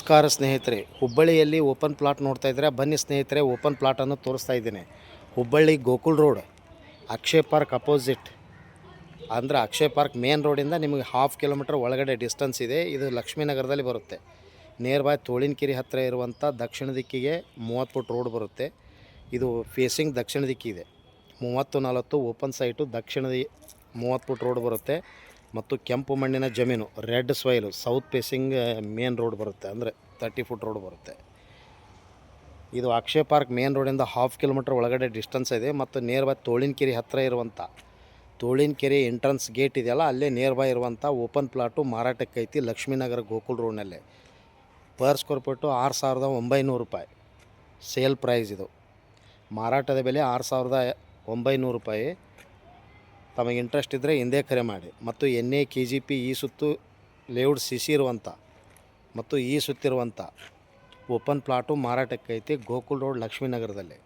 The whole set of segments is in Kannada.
ನಮಸ್ಕಾರ ಸ್ನೇಹಿತರೆ, ಹುಬ್ಬಳ್ಳಿಯಲ್ಲಿ ಓಪನ್ ಪ್ಲಾಟ್ ನೋಡ್ತಾ ಇದ್ದರೆ ಬನ್ನಿ ಸ್ನೇಹಿತರೆ, ಓಪನ್ ಪ್ಲಾಟನ್ನು ತೋರಿಸ್ತಾ ಇದ್ದೀನಿ. Hubballi Gokul road Akshay park opposite, ಅಂದರೆ ಅಕ್ಷಯ್ ಪಾರ್ಕ್ ಮೇನ್ ರೋಡಿಂದ ನಿಮಗೆ 1/2 ಕಿಲೋಮೀಟರ್ ಒಳಗಡೆ ಡಿಸ್ಟೆನ್ಸ್ ಇದೆ. ಇದು ಲಕ್ಷ್ಮೀನಗರದಲ್ಲಿ ಬರುತ್ತೆ. ನಿಯರ್ ಬೈ ತೋಳಿನಕೆರೆ ಹತ್ತಿರ ಇರುವಂಥ ದಕ್ಷಿಣ ದಿಕ್ಕಿಗೆ 30 ಫುಟ್ ರೋಡ್ ಬರುತ್ತೆ. ಇದು ಫೇಸಿಂಗ್ ದಕ್ಷಿಣ ದಿಕ್ಕಿದೆ. 30-40 ಓಪನ್ ಸೈಟು ದಕ್ಷಿಣ 30 ಫುಟ್ ರೋಡ್ ಬರುತ್ತೆ. ಮತ್ತು ಕೆಂಪು ಮಣ್ಣಿನ ಜಮೀನು, red soil, south facing main road ಬರುತ್ತೆ, ಅಂದರೆ 30 ಫುಟ್ ರೋಡ್ ಬರುತ್ತೆ. ಇದು ಅಕ್ಷಯ್ ಪಾರ್ಕ್ ಮೇನ್ ರೋಡಿಂದ 1/2 ಕಿಲೋಮೀಟರ್ ಒಳಗಡೆ ಡಿಸ್ಟೆನ್ಸ್ ಇದೆ. ಮತ್ತು ನಿಯರ್ ಬೈ ತೋಳಿನಕೆರೆ ಹತ್ತಿರ ಇರುವಂಥ ತೋಳಿನಕೆರೆ ಎಂಟ್ರೆನ್ಸ್ ಗೇಟ್ ಇದೆಯಲ್ಲ, ಅಲ್ಲೇ ನಿಯರ್ ಬೈ ಇರುವಂಥ ಓಪನ್ ಪ್ಲಾಟು ಮಾರಾಟಕ್ಕೈತಿ ಲಕ್ಷ್ಮೀನಗರ ಗೋಕುಲ್ ರೋಡ್ನಲ್ಲೇ. ಪರ್ ಸ್ಕ್ವೇರ್ ಫೀಟು 6,900 ರೂಪಾಯಿ ಸೇಲ್ ಪ್ರೈಸ್. ಇದು ಮಾರಾಟದ ಬೆಲೆ 6,900 ರೂಪಾಯಿ. ತಮಗೆ ಇಂಟ್ರೆಸ್ಟ್ ಇದ್ದರೆ ಹಿಂದೆ ಕರೆ ಮಾಡಿ. ಮತ್ತು NA KGP ಈ ಸುತ್ತು ಲೇಔಟ್ CC ಇರುವಂಥ ಮತ್ತು ಈ ಸುತ್ತಿರುವಂಥ ಓಪನ್ ಪ್ಲಾಟು ಮಾರಾಟಕ್ಕೈತಿ ಗೋಕುಲ್ ರೋಡ್ ಲಕ್ಷ್ಮೀನಗರದಲ್ಲಿ,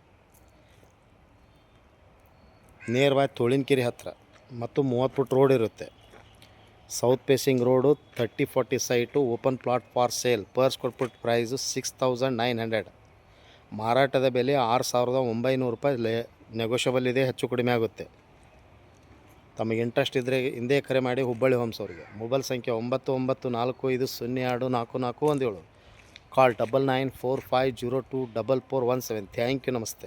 ನಿಯರ್ ಬೈ ತೋಳಿನಕೆರೆ ಹತ್ತಿರ. ಮತ್ತು 30 ಫುಟ್ ರೋಡ್ ಇರುತ್ತೆ. South facing road 30-40 site open plot for sale. Per square foot price 6,900. ಮಾರಾಟದ ಬೆಲೆ 6,900 ರೂಪಾಯಿ. ನೆಗೋಷಿಯಬಲ್ ಇದೆ, ಹೆಚ್ಚು ಕಡಿಮೆ ಆಗುತ್ತೆ. ತಮಗೆ ಇಂಟ್ರೆಸ್ಟ್ ಇದ್ದರೆ ಹಿಂದೆ ಕರೆ ಮಾಡಿ ಹುಬ್ಬಳ್ಳಿ ಹೋಮ್ಸ್ ಅವರಿಗೆ. ಮೊಬೈಲ್ ಸಂಖ್ಯೆ 9945024417. ಕಾಲ್ 9945024417. ಥ್ಯಾಂಕ್ ಯು, ನಮಸ್ತೆ.